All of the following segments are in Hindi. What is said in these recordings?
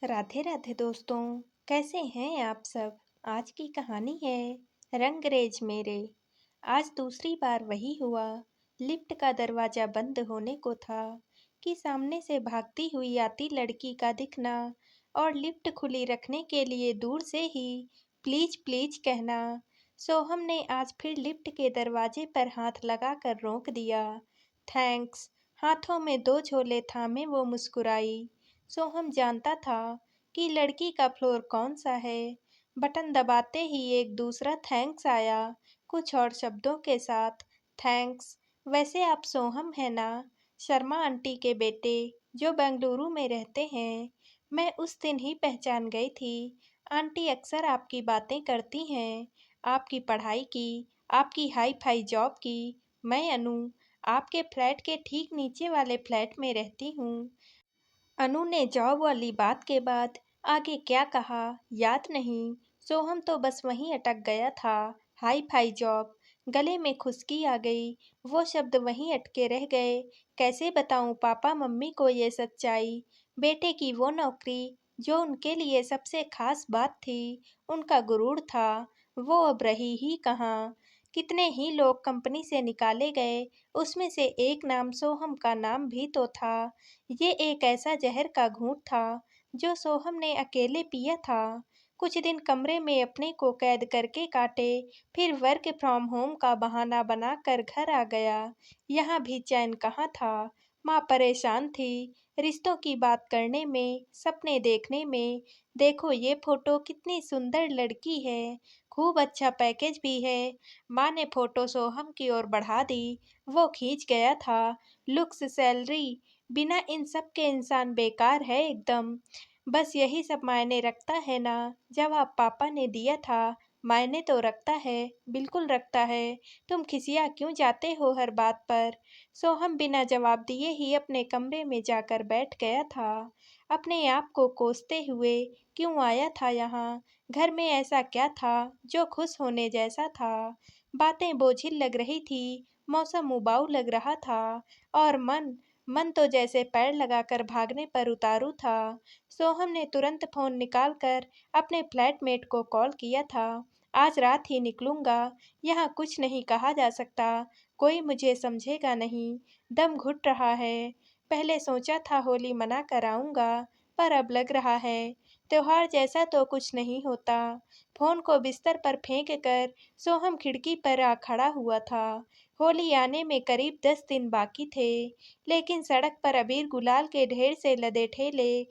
राधे राधे दोस्तों। कैसे हैं आप सब। आज की कहानी है रंगरेज मेरे। आज दूसरी बार वही हुआ। लिफ्ट का दरवाजा बंद होने को था कि सामने से भागती हुई आती लड़की का दिखना और लिफ्ट खुली रखने के लिए दूर से ही प्लीज प्लीज कहना। सोहम ने आज फिर लिफ्ट के दरवाजे पर हाथ लगाकर रोक दिया। थैंक्स। हाथों में दो झोले थामे वो मुस्कुराई। सोहम जानता था कि लड़की का फ्लोर कौन सा है। बटन दबाते ही एक दूसरा थैंक्स आया, कुछ और शब्दों के साथ। थैंक्स। वैसे आप सोहम है ना, शर्मा आंटी के बेटे जो बेंगलुरु में रहते हैं। मैं उस दिन ही पहचान गई थी। आंटी अक्सर आपकी बातें करती हैं, आपकी पढ़ाई की, आपकी हाई फाई जॉब की। मैं अनु, आपके फ्लैट के ठीक नीचे वाले फ्लैट में रहती हूँ। अनु ने जॉब वाली बात के बाद आगे क्या कहा याद नहीं। सोहम तो बस वहीं अटक गया था। Hi five job. गले में खुशकी आ गई। वो शब्द वहीं अटके रह गए। कैसे बताऊं पापा मम्मी को ये सच्चाई। बेटे की वो नौकरी जो उनके लिए सबसे खास बात थी, उनका गुरूर था, वो अब रही ही कहाँ। कितने ही लोग कंपनी से निकाले गए, उसमें से एक नाम सोहम का नाम भी तो था। ये एक ऐसा जहर का घूंट था जो सोहम ने अकेले पिया था। कुछ दिन कमरे में अपने को कैद करके काटे, फिर वर्क फ्रॉम होम का बहाना बनाकर घर आ गया। यहाँ भी चैन कहाँ था। माँ परेशान थी, रिश्तों की बात करने में, सपने देखने में। देखो ये फोटो कितनी सुंदर लड़की है, खूब अच्छा पैकेज भी है। माँ ने फोटो सोहम की ओर बढ़ा दी। वो खींच गया था। लुक्स, सैलरी, बिना इन सब के इंसान बेकार है एकदम। बस यही सब मायने रखता है ना। जवाब पापा ने दिया था। मायने तो रखता है, बिल्कुल रखता है। तुम खिसिया क्यों जाते हो हर बात पर। सोहम बिना जवाब दिए ही अपने कमरे में जाकर बैठ गया था। अपने आप को कोसते हुए क्यों आया था यहाँ। घर में ऐसा क्या था जो खुश होने जैसा था। बातें बोझिल लग रही थी, मौसम उबाऊ लग रहा था, और मन मन तो जैसे पैर लगाकर भागने पर उतारू था। सोहम ने तुरंत फोन निकालकर अपने फ्लैटमेट को कॉल किया था। आज रात ही निकलूंगा, यहाँ कुछ नहीं कहा जा सकता, कोई मुझे समझेगा नहीं, दम घुट रहा है। पहले सोचा था होली मना कर आऊंगा, पर अब लग रहा है त्योहार जैसा तो कुछ नहीं होता। फोन को बिस्तर पर फेंक कर सोहम खिड़की पर आ खड़ा हुआ था। होली आने में करीब 10 दिन बाकी थे, लेकिन सड़क पर अबीर गुलाल के ढेर से लदे ठेले,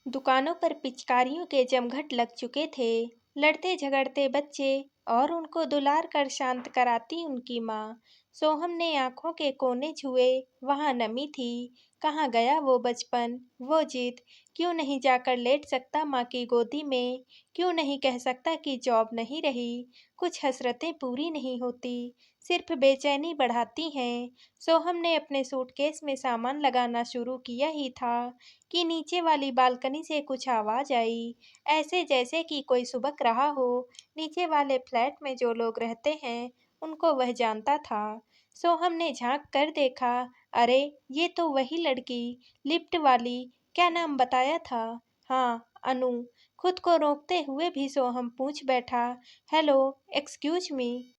दुकानों पर पिचकारियों के जमघट लग चुके थे। लड़ते झगड़ते बच्चे और उनको दुलार कर शांत कराती उनकी माँ। सोहम ने आंखों के कोने छुए, वहाँ नमी थी। कहाँ गया वो बचपन, वो जिद। क्यों नहीं जाकर लेट सकता माँ की गोदी में। क्यों नहीं कह सकता कि जॉब नहीं रही। कुछ हसरतें पूरी नहीं होती, सिर्फ बेचैनी बढ़ाती हैं। सोहम ने अपने सूटकेस में सामान लगाना शुरू किया ही था कि नीचे वाली बालकनी से कुछ आवाज आई, ऐसे जैसे कि कोई सुबक रहा हो। नीचे वाले फ्लैट में जो लोग रहते हैं, उनको वह जानता था। सोहम ने झांक कर देखा। अरे ये तो वही लड़की, लिफ्ट वाली। क्या नाम बताया था। हाँ, अनु। खुद को रोकते हुए भी सोहम पूछ बैठा। Hello, excuse me.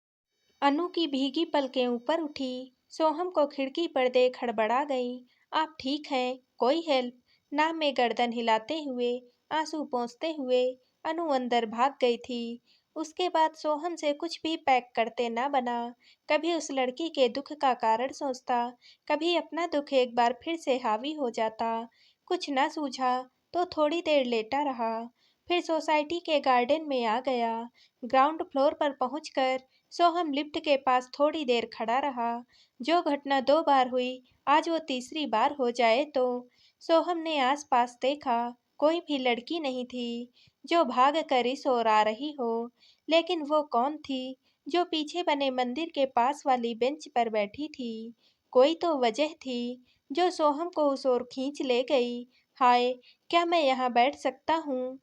अनु की भीगी पलकें ऊपर उठी। सोहम को खिड़की पर देख हड़बड़ा गई। आप ठीक हैं, कोई हेल्प। नाम में गर्दन हिलाते हुए, आंसू पोंछते हुए अनु अंदर भाग गई थी। उसके बाद सोहम से कुछ भी पैक करते ना बना। कभी उस लड़की के दुख का कारण सोचता, कभी अपना दुख एक बार फिर से हावी हो जाता। कुछ ना सूझा तो थोड़ी देर लेटा रहा, फिर सोसाइटी के गार्डन में आ गया। ग्राउंड फ्लोर पर पहुंचकर सोहम लिफ्ट के पास थोड़ी देर खड़ा रहा। जो घटना 2 बार हुई, आज वो तीसरी बार हो जाए तो। सोहम ने आसपास देखा, कोई भी लड़की नहीं थी जो भाग कर इस ओर आ रही हो। लेकिन वो कौन थी जो पीछे बने मंदिर के पास वाली बेंच पर बैठी थी। कोई तो वजह थी जो सोहम को उस ओर खींच ले गई। हाय, क्या मैं यहाँ बैठ सकता हूँ।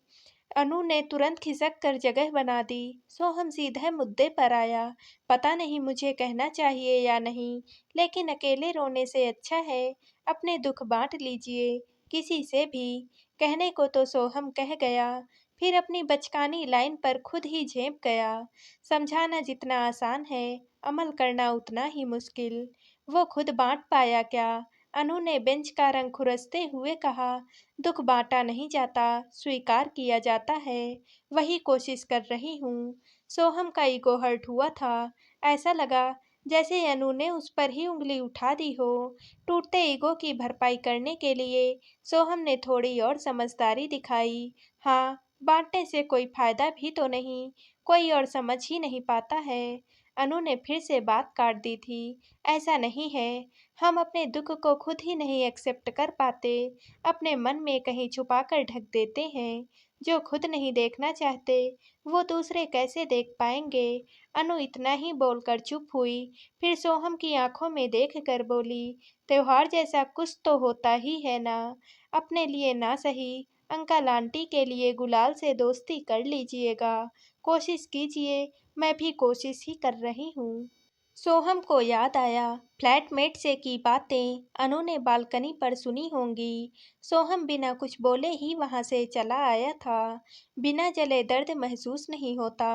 अनु ने तुरंत खिसक कर जगह बना दी। सोहम सीधे मुद्दे पर आया। पता नहीं मुझे कहना चाहिए या नहीं, लेकिन अकेले रोने से अच्छा है अपने दुख बांट लीजिए, किसी से भी। कहने को तो सोहम कह गया, फिर अपनी बचकानी लाइन पर खुद ही झेंप गया। समझाना जितना आसान है, अमल करना उतना ही मुश्किल। वो खुद बाँट पाया क्या? अनु ने बेंच का रंग खुरसते हुए कहा। दुख बाँटा नहीं जाता, स्वीकार किया जाता है। वही कोशिश कर रही हूँ। सोहम का ईगो हर्ट हुआ था। ऐसा लगा जैसे अनु ने उस पर ही उँगली उठा दी हो। टूटते ईगो की भरपाई करने के लिए सोहम ने थोड़ी और समझदारी दिखाई। हाँ, बाँटने से कोई फ़ायदा भी तो नहीं, कोई और समझ ही नहीं पाता है। अनु ने फिर से बात काट दी थी। ऐसा नहीं है, हम अपने दुख को खुद ही नहीं एक्सेप्ट कर पाते, अपने मन में कहीं छुपाकर ढक देते हैं। जो खुद नहीं देखना चाहते, वो दूसरे कैसे देख पाएंगे? अनु इतना ही बोलकर चुप हुई, फिर सोहम की आंखों में देखकर बोली, त्योहार जैसा कुछ तो होता ही है ना, अपने लिए ना सही, अंकल आंटी के लिए गुलाल से दोस्ती कर लीजिएगा, कोशिश कीजिए, मैं भी कोशिश ही कर रही हूँ। सोहम को याद आया, फ्लैटमेट से की बातें अनु ने बालकनी पर सुनी होंगी। सोहम बिना कुछ बोले ही वहां से चला आया था। बिना जले दर्द महसूस नहीं होता।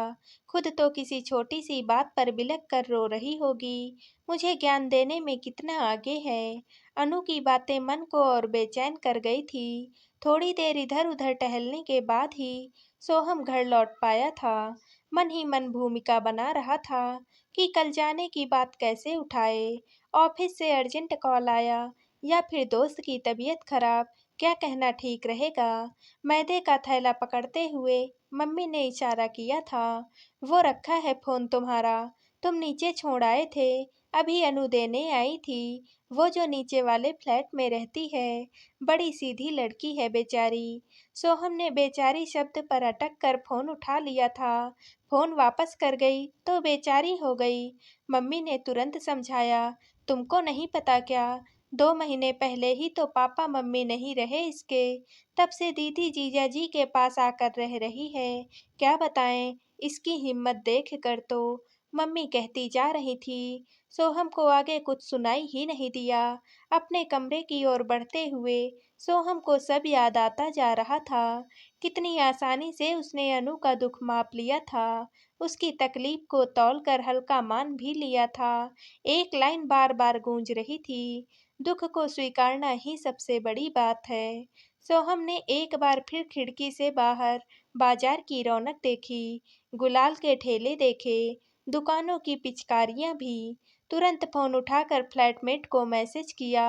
खुद तो किसी छोटी सी बात पर बिलख कर रो रही होगी। मुझे ज्ञान देने में कितना आगे है। अनु की बातें मन को और बेचैन कर गई थी। थोड़ी देर इधर उधर टहलने के बाद ही सोहम घर लौट पाया था। मन ही मन भूमिका बना रहा था कि कल जाने की बात कैसे उठाए। ऑफिस से अर्जेंट कॉल आया या फिर दोस्त की तबीयत खराब, क्या कहना ठीक रहेगा? मैदे का थैला पकड़ते हुए मम्मी ने इशारा किया था। वो रखा है फोन तुम्हारा, तुम नीचे छोड़ आए थे, अभी अनु देने आई थी। वो जो नीचे वाले फ्लैट में रहती है, बड़ी सीधी लड़की है बेचारी। सोहम ने बेचारी शब्द पर अटक कर फोन उठा लिया था। फोन वापस कर गई तो बेचारी हो गई। मम्मी ने तुरंत समझाया, तुमको नहीं पता क्या? 2 महीने पहले ही तो पापा मम्मी नहीं रहे इसके, तब से दीदी जीजा जी के पास आकर रह रही है। क्या बताएं, इसकी हिम्मत देख कर तो। मम्मी कहती जा रही थी। सोहम को आगे कुछ सुनाई ही नहीं दिया। अपने कमरे की ओर बढ़ते हुए सोहम को सब याद आता जा रहा था। कितनी आसानी से उसने अनु का दुख माप लिया था, उसकी तकलीफ को तौलकर हल्का मान भी लिया था। एक लाइन बार बार गूंज रही थी, दुख को स्वीकारना ही सबसे बड़ी बात है। सोहम ने एक बार फिर खिड़की से बाहर बाजार की रौनक देखी, गुलाल के ठेले देखे, दुकानों की पिचकारियां भी। तुरंत फोन उठाकर फ्लैटमेट को मैसेज किया,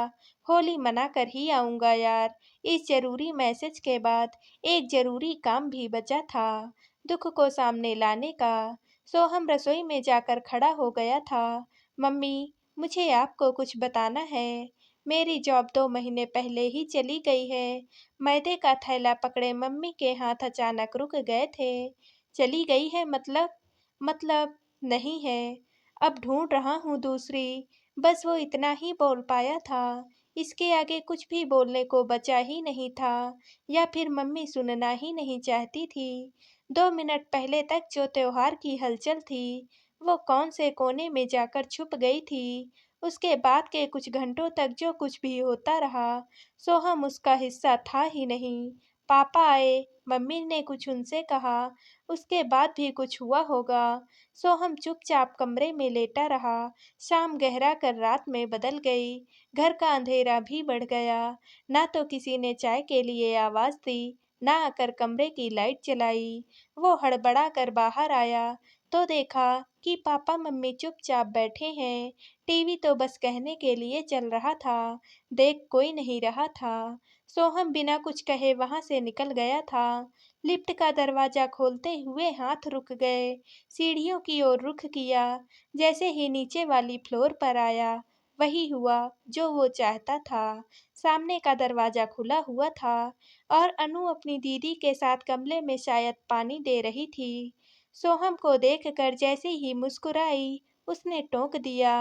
होली मना कर ही आऊंगा यार। इस जरूरी मैसेज के बाद एक जरूरी काम भी बचा था, दुख को सामने लाने का। सोहम रसोई में जाकर खड़ा हो गया था। मम्मी, मुझे आपको कुछ बताना है। मेरी जॉब 2 महीने पहले ही चली गई है। मैदे का थैला पकड़े मम्मी के हाथ अचानक रुक गए थे। चली गई है मतलब नहीं है। अब ढूंढ रहा हूँ दूसरी। बस वो इतना ही बोल पाया था। इसके आगे कुछ भी बोलने को बचा ही नहीं था, या फिर मम्मी सुनना ही नहीं चाहती थी। 2 मिनट पहले तक जो त्योहार की हलचल थी, वो कौन से कोने में जाकर छुप गई थी। उसके बाद के कुछ घंटों तक जो कुछ भी होता रहा, सोहम उसका हिस्सा था ही नहीं। पापा आए, मम्मी ने कुछ उनसे कहा, उसके बाद भी कुछ हुआ होगा। सोहम चुपचाप कमरे में लेटा रहा। शाम गहरा कर रात में बदल गई। घर का अंधेरा भी बढ़ गया। ना तो किसी ने चाय के लिए आवाज दी, ना आकर कमरे की लाइट जलाई। वो हड़बड़ा कर बाहर आया तो देखा कि पापा मम्मी चुपचाप बैठे हैं। टीवी तो बस कहने के लिए चल रहा था, देख कोई नहीं रहा था। सोहम बिना कुछ कहे वहां से निकल गया था। लिफ्ट का दरवाजा खोलते हुए हाथ रुक गए। सीढ़ियों की ओर रुख किया। जैसे ही नीचे वाली फ्लोर पर आया, वही हुआ जो वो चाहता था। सामने का दरवाजा खुला हुआ था और अनु अपनी दीदी के साथ गमले में शायद पानी दे रही थी। सोहम को देखकर जैसे ही मुस्कुराई, उसने टोक दिया,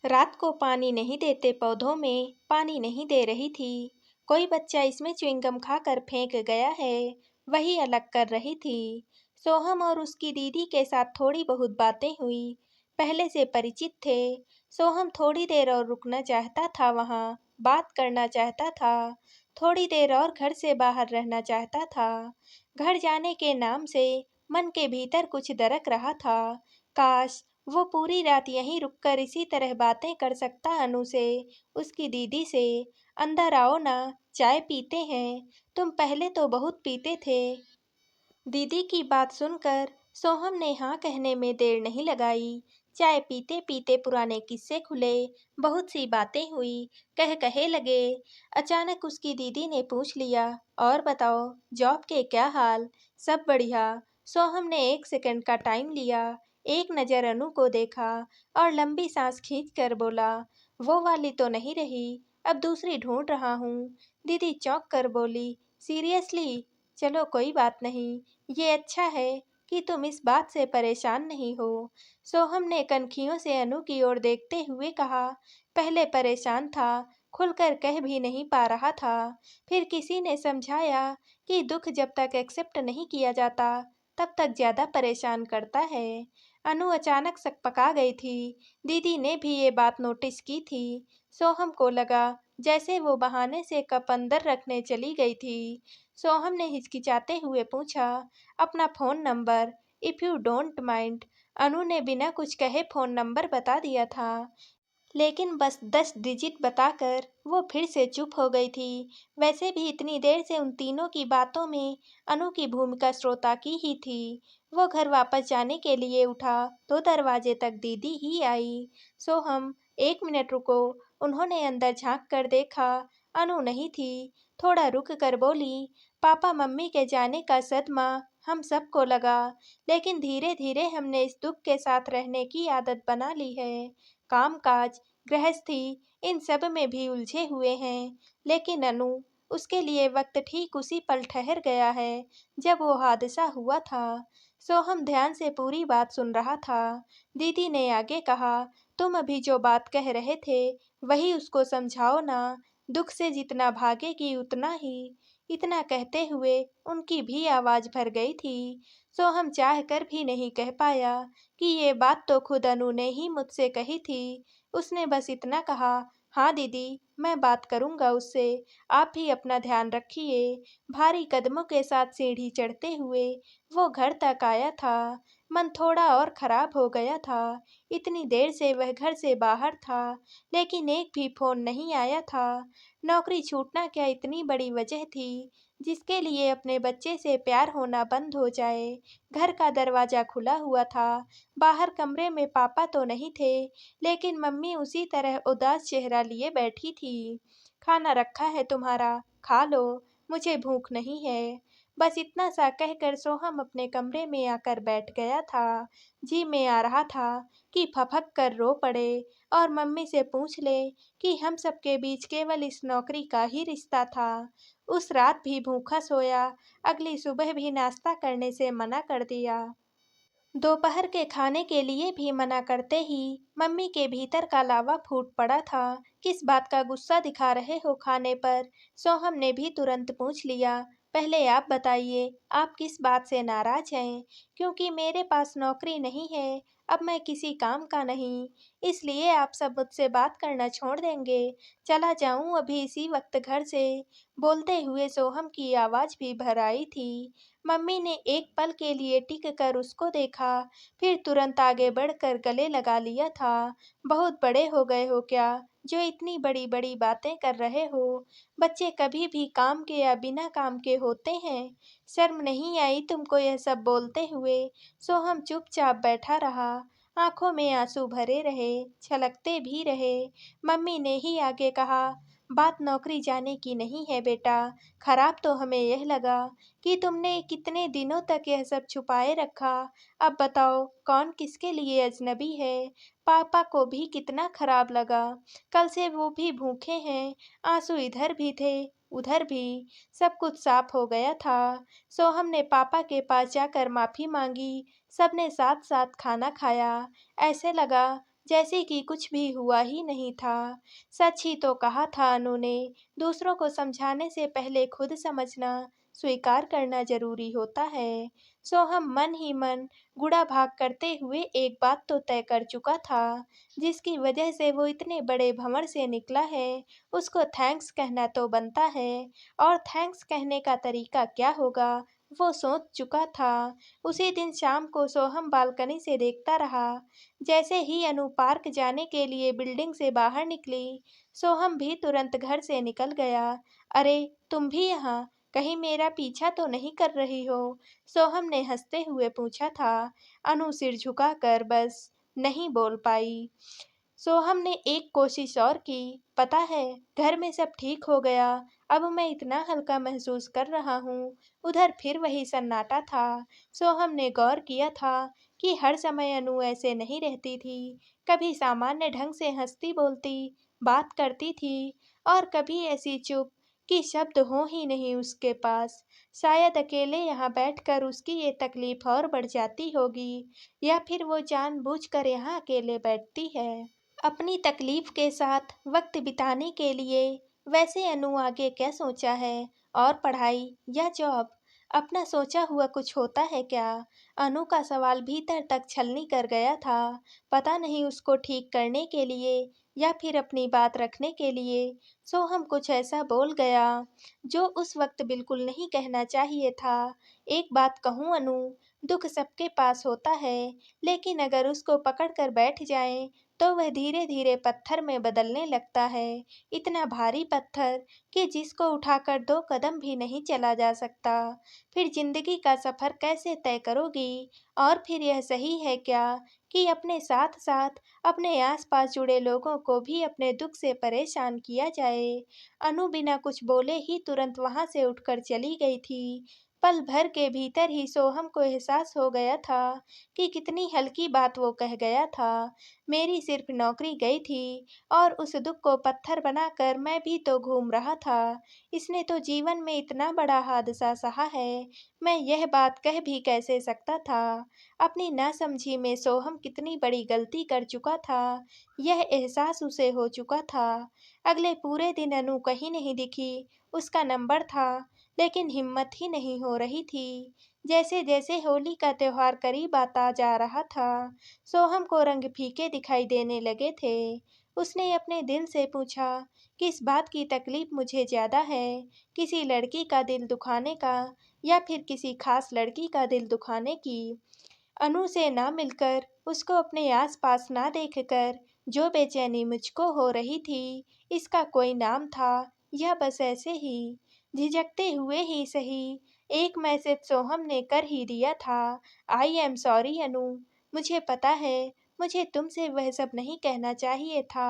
रात को पानी नहीं देते पौधों में, पानी नहीं दे रही थी। कोई बच्चा इसमें च्युइंगम खाकर फेंक गया है, वही अलग कर रही थी। सोहम और उसकी दीदी के साथ थोड़ी बहुत बातें हुई, पहले से परिचित थे। सोहम थोड़ी देर और रुकना चाहता था वहाँ, बात करना चाहता था। थोड़ी देर और घर से बाहर रहना चाहता था। घर जाने के नाम से मन के भीतर कुछ दरक रहा था। काश वो पूरी रात यहीं रुककर इसी तरह बातें कर सकता अनु से, उसकी दीदी से। अंदर आओ ना, चाय पीते हैं। तुम पहले तो बहुत पीते थे। दीदी की बात सुनकर सोहम ने हाँ कहने में देर नहीं लगाई। चाय पीते पीते पुराने किस्से खुले, बहुत सी बातें हुई, कह कहे लगे। अचानक उसकी दीदी ने पूछ लिया, और बताओ जॉब के क्या हाल? सब बढ़िया। सोहम ने 1 सेकंड का टाइम लिया, एक नज़र अनु को देखा और लंबी सांस खींचकर बोला, वो वाली तो नहीं रही, अब दूसरी ढूंढ रहा हूँ। दीदी चौंक कर बोली, सीरियसली? चलो कोई बात नहीं, ये अच्छा है कि तुम इस बात से परेशान नहीं हो। सोहम ने कनखियों से अनु की ओर देखते हुए कहा, पहले परेशान था, खुलकर कह भी नहीं पा रहा था। फिर किसी ने समझाया कि दुख जब तक एक्सेप्ट नहीं किया जाता, तब तक ज़्यादा परेशान करता है। अनु अचानक सकपका गई थी। दीदी ने भी ये बात नोटिस की थी। सोहम को लगा जैसे वो बहाने से कप अंदर रखने चली गई थी। सोहम ने हिचकिचाते हुए पूछा, अपना phone number, if you don't mind. Anu ने बिना कुछ कहे फ़ोन नंबर बता दिया था, लेकिन बस 10 डिजिट बताकर वो फिर से चुप हो गई थी। वैसे भी इतनी देर से उन तीनों की बातों में अनु की भूमिका श्रोता की ही थी। वो घर वापस जाने के लिए उठा तो दरवाजे तक दीदी ही आई। सोहम, 1 मिनट रुको। उन्होंने अंदर झांक कर देखा, अनु नहीं थी। थोड़ा रुक कर बोली, पापा मम्मी के जाने का सदमा हम सबको लगा, लेकिन धीरे धीरे हमने इस दुख के साथ रहने की आदत बना ली है। कामकाज, गृहस्थी, इन सब में भी उलझे हुए हैं। लेकिन अनु, उसके लिए वक्त ठीक उसी पल ठहर गया है जब वो हादसा हुआ था। सोहम ध्यान से पूरी बात सुन रहा था। दीदी ने आगे कहा, तुम अभी जो बात कह रहे थे वही उसको समझाओ ना। दुख से जितना भागेगी उतना ही। इतना कहते हुए उनकी भी आवाज़ भर गई थी। सोहम चाह कर भी नहीं कह पाया कि ये बात तो खुद अनु ने ही मुझसे कही थी। उसने बस इतना कहा, हाँ दीदी, मैं बात करूँगा उससे, आप भी अपना ध्यान रखिए। भारी कदमों के साथ सीढ़ी चढ़ते हुए वो घर तक आया था। मन थोड़ा और खराब हो गया था। इतनी देर से वह घर से बाहर था, लेकिन एक भी फ़ोन नहीं आया था। नौकरी छूटना क्या इतनी बड़ी वजह थी जिसके लिए अपने बच्चे से प्यार होना बंद हो जाए। घर का दरवाज़ा खुला हुआ था। बाहर कमरे में पापा तो नहीं थे, लेकिन मम्मी उसी तरह उदास चेहरा लिए बैठी थी। खाना रखा है तुम्हारा, खा लो, मुझे भूख नहीं है। बस इतना सा कहकर सोहम अपने कमरे में आकर बैठ गया था। जी में आ रहा था कि फफक कर रो पड़े और मम्मी से पूछ ले कि हम सबके बीच केवल इस नौकरी का ही रिश्ता था। उस रात भी भूखा सोया, अगली सुबह भी नाश्ता करने से मना कर दिया। दोपहर के खाने के लिए भी मना करते ही मम्मी के भीतर का लावा फूट पड़ा था। किस बात का गुस्सा दिखा रहे हो खाने पर? सोहम ने भी तुरंत पूछ लिया। पहले आप बताइए, आप किस बात से नाराज हैं? क्योंकि मेरे पास नौकरी नहीं है, अब मैं किसी काम का नहीं, इसलिए आप सब मुझसे बात करना छोड़ देंगे। चला जाऊं अभी इसी वक्त घर से। बोलते हुए सोहम की आवाज़ भी भर आई थी। मम्मी ने एक पल के लिए टिक कर उसको देखा, फिर तुरंत आगे बढ़कर गले लगा लिया था। बहुत बड़े हो गए हो क्या, जो इतनी बड़ी-बड़ी बातें कर रहे हो? बच्चे कभी भी काम के या बिना काम के होते हैं? शर्म नहीं आई तुमको यह सब बोलते हुए? सोहम चुपचाप बैठा रहा। आंखों में आंसू भरे रहे, छलकते भी रहे। मम्मी ने ही आगे कहा, बात नौकरी जाने की नहीं है बेटा। खराब तो हमें यह लगा कि तुमने कितने दिनों तक यह सब छुपाए रखा। अब बताओ कौन किसके लिए अजनबी है? पापा को भी कितना खराब लगा। कल से वो भी भूखे हैं। आंसू इधर भी थे, उधर भी। सब कुछ साफ हो गया था। सोहम ने पापा के पास जाकर माफ़ी मांगी। सबने साथ साथ खाना खाया। ऐसे लगा जैसे कि कुछ भी हुआ ही नहीं था। सच ही तो कहा था अनु ने, दूसरों को समझाने से पहले खुद समझना। स्वीकार करना ज़रूरी होता है। सोहम मन ही मन गुड़ा भाग करते हुए एक बात तो तय कर चुका था, जिसकी वजह से वो इतने बड़े भंवर से निकला है, उसको थैंक्स कहना तो बनता है, और थैंक्स कहने का तरीका क्या होगा, वो सोच चुका था। उसी दिन शाम को सोहम बालकनी से देखता रहा। जैसे ही अनु पार्क जाने के लिए बिल्डिंग से बाहर निकली, सोहम भी तुरंत घर से निकल गया। अरे, तुम भी यहाँ? कहीं मेरा पीछा तो नहीं कर रही हो? सोहम ने हंसते हुए पूछा था। अनु सिर झुकाकर बस नहीं बोल पाई। सोहम ने एक कोशिश और की। पता है, घर में सब ठीक हो गया। अब मैं इतना हल्का महसूस कर रहा हूँ। उधर फिर वही सन्नाटा था। सोहम ने गौर किया था कि हर समय अनु ऐसे नहीं रहती थी। कभी सामान्य ढंग से हंसती बोलती बात करती थी, और कभी ऐसी चुप कि शब्द हो ही नहीं उसके पास। शायद अकेले यहाँ बैठकर उसकी ये तकलीफ और बढ़ जाती होगी, या फिर वो जानबूझकर यहाँ अकेले बैठती है अपनी तकलीफ के साथ वक्त बिताने के लिए। वैसे अनु आगे क्या सोचा है, और पढ़ाई या जॉब? अपना सोचा हुआ कुछ होता है क्या? अनु का सवाल भीतर तक छलनी कर गया था। पता नहीं उसको ठीक करने के लिए या फिर अपनी बात रखने के लिए सोहम कुछ ऐसा बोल गया जो उस वक्त बिल्कुल नहीं कहना चाहिए था। एक बात कहूँ अनु, दुख सबके पास होता है, लेकिन अगर उसको पकड़ कर बैठ जाएं तो वह धीरे धीरे पत्थर में बदलने लगता है। इतना भारी पत्थर कि जिसको उठाकर 2 कदम भी नहीं चला जा सकता। फिर जिंदगी का सफर कैसे तय करोगी? और फिर यह सही है क्या कि अपने साथ साथ अपने आसपास जुड़े लोगों को भी अपने दुख से परेशान किया जाए? अनु बिना कुछ बोले ही तुरंत वहां से उठकर चली गई थी। पल भर के भीतर ही सोहम को एहसास हो गया था कि कितनी हल्की बात वो कह गया था। मेरी सिर्फ नौकरी गई थी, और उस दुख को पत्थर बनाकर मैं भी तो घूम रहा था। इसने तो जीवन में इतना बड़ा हादसा सहा है, मैं यह बात कह भी कैसे सकता था? अपनी नासमझी में सोहम कितनी बड़ी गलती कर चुका था, यह एहसास उसे हो चुका था। अगले पूरे दिन अनु कहीं नहीं दिखी। उसका नंबर था, लेकिन हिम्मत ही नहीं हो रही थी। जैसे जैसे होली का त्योहार करीब आता जा रहा था, सोहम को रंग फीके दिखाई देने लगे थे। उसने अपने दिल से पूछा, किस बात की तकलीफ मुझे ज्यादा है, किसी लड़की का दिल दुखाने का, या फिर किसी खास लड़की का दिल दुखाने की? अनु से ना मिलकर, उसको अपने आसपास ना देखकर जो बेचैनी मुझको हो रही थी, इसका कोई नाम था, या बस ऐसे ही झिझकते हुए ही सही एक मैसेज सोहम ने कर ही दिया था। आई एम सॉरी अनु, मुझे पता है मुझे तुमसे वह सब नहीं कहना चाहिए था।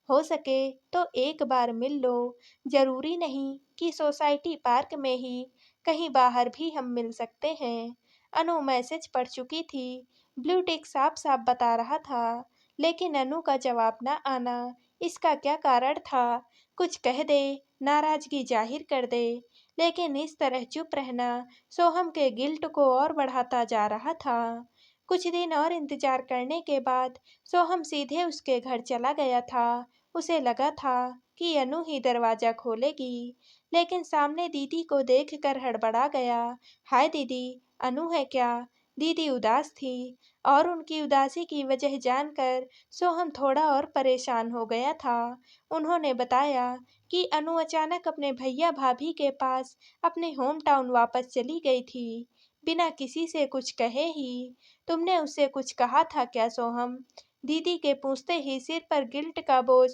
हो सके तो एक बार मिल लो। जरूरी नहीं कि सोसाइटी पार्क में ही, कहीं बाहर भी हम मिल सकते हैं। अनु मैसेज पढ़ चुकी थी। ब्लू टिक साफ साफ बता रहा था, लेकिन अनु का जवाब न आना, इसका क्या कारण था? कुछ कह दे, नाराजगी जाहिर कर दे, लेकिन इस तरह चुप रहना सोहम के गिल्ट को और बढ़ाता जा रहा था। कुछ दिन और इंतजार करने के बाद सोहम सीधे उसके घर चला गया था। उसे लगा था कि अनु ही दरवाजा खोलेगी, लेकिन सामने दीदी को देखकर हड़बड़ा गया। हाय दीदी, अनु है क्या? दीदी उदास थी, और उनकी उदासी की वजह जानकर सोहम थोड़ा और परेशान हो गया था। उन्होंने बताया कि अनु अचानक अपने भैया भाभी के पास अपने होम टाउन वापस चली गई थी, बिना किसी से कुछ कहे ही। तुमने उससे कुछ कहा था क्या सोहम? दीदी के पूछते ही सिर पर गिल्ट का बोझ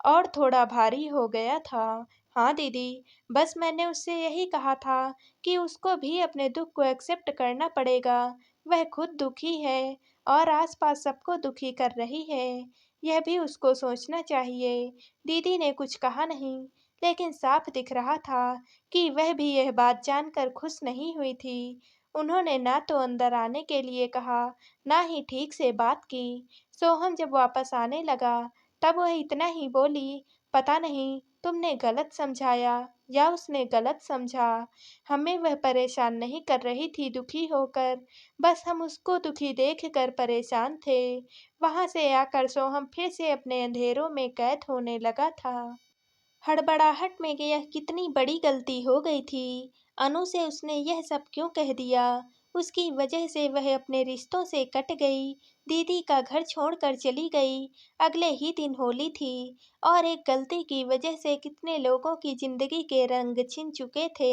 और थोड़ा भारी हो गया था। हाँ दीदी, बस मैंने उससे यही कहा था कि उसको भी अपने दुख को एक्सेप्ट करना पड़ेगा। वह खुद दुखी है, और आसपास सबको दुखी कर रही है, यह भी उसको सोचना चाहिए। दीदी ने कुछ कहा नहीं, लेकिन साफ दिख रहा था कि वह भी यह बात जानकर खुश नहीं हुई थी। उन्होंने ना तो अंदर आने के लिए कहा, ना ही ठीक से बात की। सोहम जब वापस आने लगा, तब वह इतना ही बोली, पता नहीं तुमने गलत समझाया या उसने गलत समझा। हमें वह परेशान नहीं कर रही थी दुखी होकर, बस हम उसको दुखी देखकर परेशान थे। वहां से आकर सोहम फिर से अपने अंधेरों में कैद होने लगा था। हड़बड़ाहट में यह कितनी बड़ी गलती हो गई थी। अनु से उसने यह सब क्यों कह दिया? उसकी वजह से वह अपने रिश्तों से कट गई, दीदी का घर छोड़कर चली गई। अगले ही दिन होली थी और एक गलती की वजह से कितने लोगों की जिंदगी के रंग छिन चुके थे।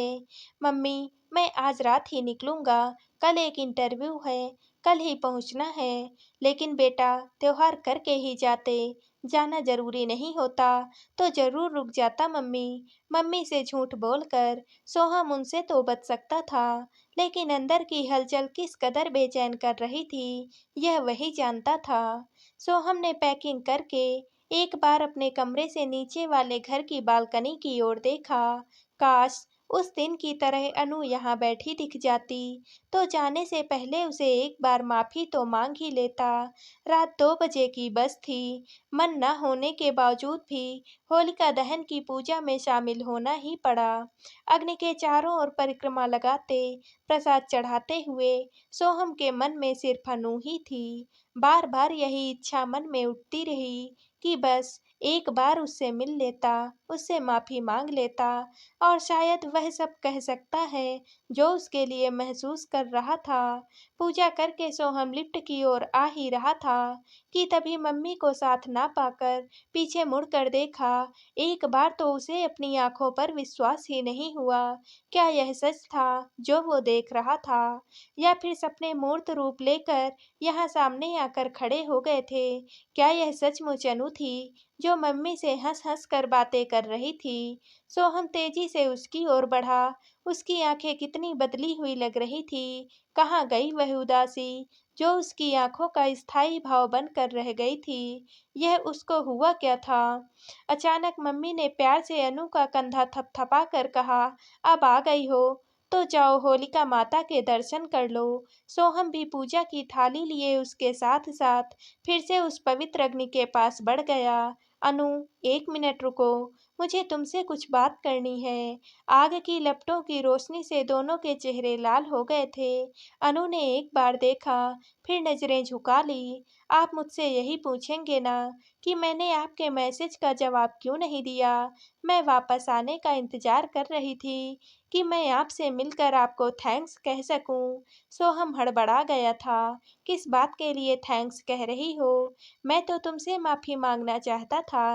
मम्मी, मैं आज रात ही निकलूंगा, कल एक इंटरव्यू है, कल ही पहुंचना है। लेकिन बेटा, त्योहार करके ही जाते, जाना जरूरी नहीं होता तो जरूर रुक जाता मम्मी। मम्मी से झूठ बोलकर सोहम उनसे तो बच सकता था, लेकिन अंदर की हलचल किस कदर बेचैन कर रही थी, यह वही जानता था। सोहम ने पैकिंग करके एक बार अपने कमरे से नीचे वाले घर की बालकनी की ओर देखा। काश उस दिन की तरह अनु यहाँ बैठी दिख जाती, तो जाने से पहले उसे एक बार माफी तो मांग ही लेता। रात 2 बजे की बस थी। मन न होने के बावजूद भी होलिका दहन की पूजा में शामिल होना ही पड़ा। अग्नि के चारों ओर परिक्रमा लगाते, प्रसाद चढ़ाते हुए सोहम के मन में सिर्फ अनु ही थी। बार बार यही इच्छा मन में उठती रही कि बस एक बार उससे मिल लेता, उससे माफी मांग लेता और शायद वह सब कह सकता है जो उसके लिए महसूस कर रहा था। पूजा करके सोहम लिफ्ट की ओर आ ही रहा था कि तभी मम्मी को साथ ना पाकर पीछे मुड़कर देखा। एक बार तो उसे अपनी आंखों पर विश्वास ही नहीं हुआ। क्या यह सच था जो वो देख रहा था, या फिर सपने मूर्त रूप लेकर यहाँ सामने आकर खड़े हो गए थे? क्या यह सचमुच अनु थी जो मम्मी से हंस हंस कर बातें कर रही थी? सोहम तेजी से उसकी ओर बढ़ा। उसकी आंखें कितनी बदली हुई लग रही थी। कहाँ गई वह उदासी जो उसकी आंखों का स्थायी भाव बनकर रह गई थी? यह उसको हुआ क्या था? अचानक मम्मी ने प्यार से अनु का कंधा थपथपा कर कहा, अब आ गई हो तो जाओ होलिका माता के दर्शन कर लो। सोहम भी पूजा की थाली लिए उसके साथ साथ फिर से उस पवित्र अग्नि के पास बढ़ गया। अनु, 1 मिनट रुको, मुझे तुमसे कुछ बात करनी है। आग की लपटों की रोशनी से दोनों के चेहरे लाल हो गए थे। अनु ने एक बार देखा, फिर नजरें झुका ली। आप मुझसे यही पूछेंगे ना कि मैंने आपके मैसेज का जवाब क्यों नहीं दिया? मैं वापस आने का इंतजार कर रही थी कि मैं आपसे मिलकर आपको थैंक्स कह सकूं। सोहम हड़बड़ा गया था। किस बात के लिए थैंक्स कह रही हो? मैं तो तुमसे माफी मांगना चाहता था।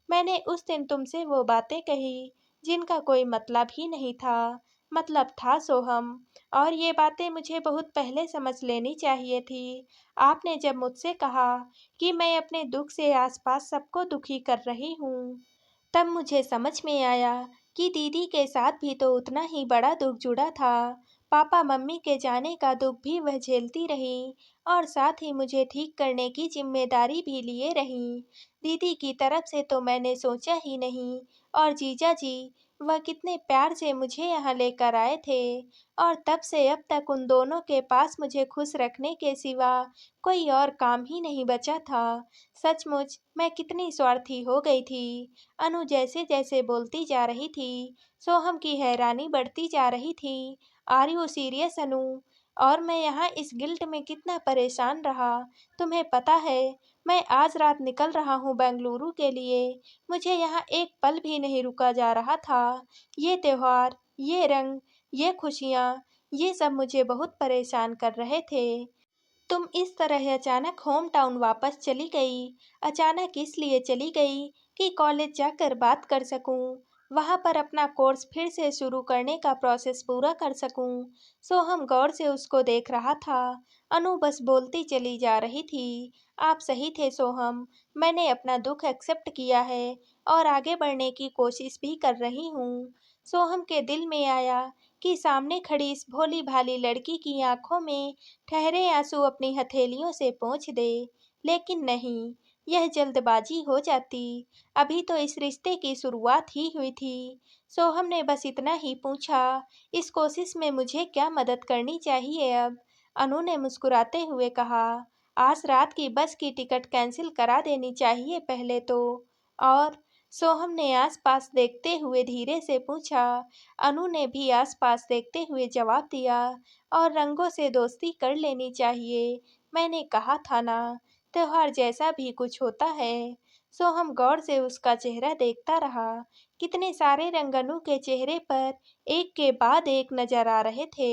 मैंने उस दिन तुमसे वो बातें कही जिनका कोई मतलब ही नहीं था। मतलब था सोहम, और ये बातें मुझे बहुत पहले समझ लेनी चाहिए थी। आपने जब मुझसे कहा कि मैं अपने दुख से आसपास सबको दुखी कर रही हूँ, तब मुझे समझ में आया कि दीदी के साथ भी तो उतना ही बड़ा दुख जुड़ा था। पापा मम्मी के जाने का दुख भी वह झेलती रही और साथ ही मुझे ठीक करने की जिम्मेदारी भी लिए रही। दीदी की तरफ से तो मैंने सोचा ही नहीं। और जीजा जी, वह कितने प्यार से मुझे यहाँ लेकर आए थे, और तब से अब तक उन दोनों के पास मुझे खुश रखने के सिवा कोई और काम ही नहीं बचा था। सचमुच मैं कितनी स्वार्थी हो गई थी। अनु जैसे जैसे बोलती जा रही थी, सोहम की हैरानी बढ़ती जा रही थी। आर यू सीरियस अनु? और मैं यहाँ इस गिल्ट में कितना परेशान रहा, तुम्हें पता है? मैं आज रात निकल रहा हूँ बेंगलुरु के लिए। मुझे यहाँ एक पल भी नहीं रुका जा रहा था। ये त्योहार, ये रंग, ये खुशियाँ, ये सब मुझे बहुत परेशान कर रहे थे। तुम इस तरह अचानक होम टाउन वापस चली गई। अचानक इसलिए चली गई कि कॉलेज जाकर बात कर सकूं, वहां पर अपना कोर्स फिर से शुरू करने का प्रोसेस पूरा कर सकूं। सोहम गौर से उसको देख रहा था। अनु बस बोलती चली जा रही थी। आप सही थे सोहम, मैंने अपना दुख एक्सेप्ट किया है और आगे बढ़ने की कोशिश भी कर रही हूँ। सोहम के दिल में आया कि सामने खड़ी इस भोली भाली लड़की की आंखों में ठहरे आंसू अपनी हथेलियों से पोंछ दे, लेकिन नहीं, यह जल्दबाजी हो जाती। अभी तो इस रिश्ते की शुरुआत ही हुई थी। सोहम ने बस इतना ही पूछा, इस कोशिश में मुझे क्या मदद करनी चाहिए अब? अनु ने मुस्कुराते हुए कहा, आज रात की बस की टिकट कैंसिल करा देनी चाहिए पहले तो। और सोहम ने आसपास देखते हुए धीरे से पूछा। अनु ने भी आसपास देखते हुए जवाब दिया, और रंगों से दोस्ती कर लेनी चाहिए। मैंने कहा था ना, त्योहार जैसा भी कुछ होता है। सोहम गौर से उसका चेहरा देखता रहा। कितने सारे रंग अनु के चेहरे पर एक के बाद एक नजर आ रहे थे।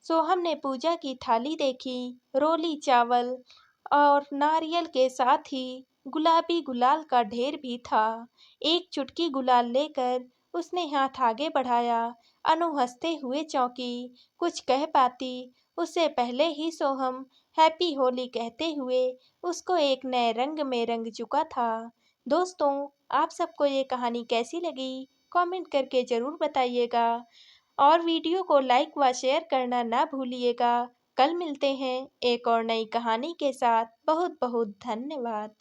सोहम ने पूजा की थाली देखी, रोली चावल और नारियल के साथ ही गुलाबी गुलाल का ढेर भी था। एक चुटकी गुलाल लेकर उसने हाथ आगे बढ़ाया। अनु हंसते हुए चौंकी, कुछ कह पाती उससे पहले ही सोहम हैप्पी होली कहते हुए उसको एक नए रंग में रंग चुका था। दोस्तों, आप सबको ये कहानी कैसी लगी? कमेंट करके ज़रूर बताइएगा और वीडियो को लाइक व शेयर करना ना भूलिएगा। कल मिलते हैं एक और नई कहानी के साथ। बहुत बहुत धन्यवाद।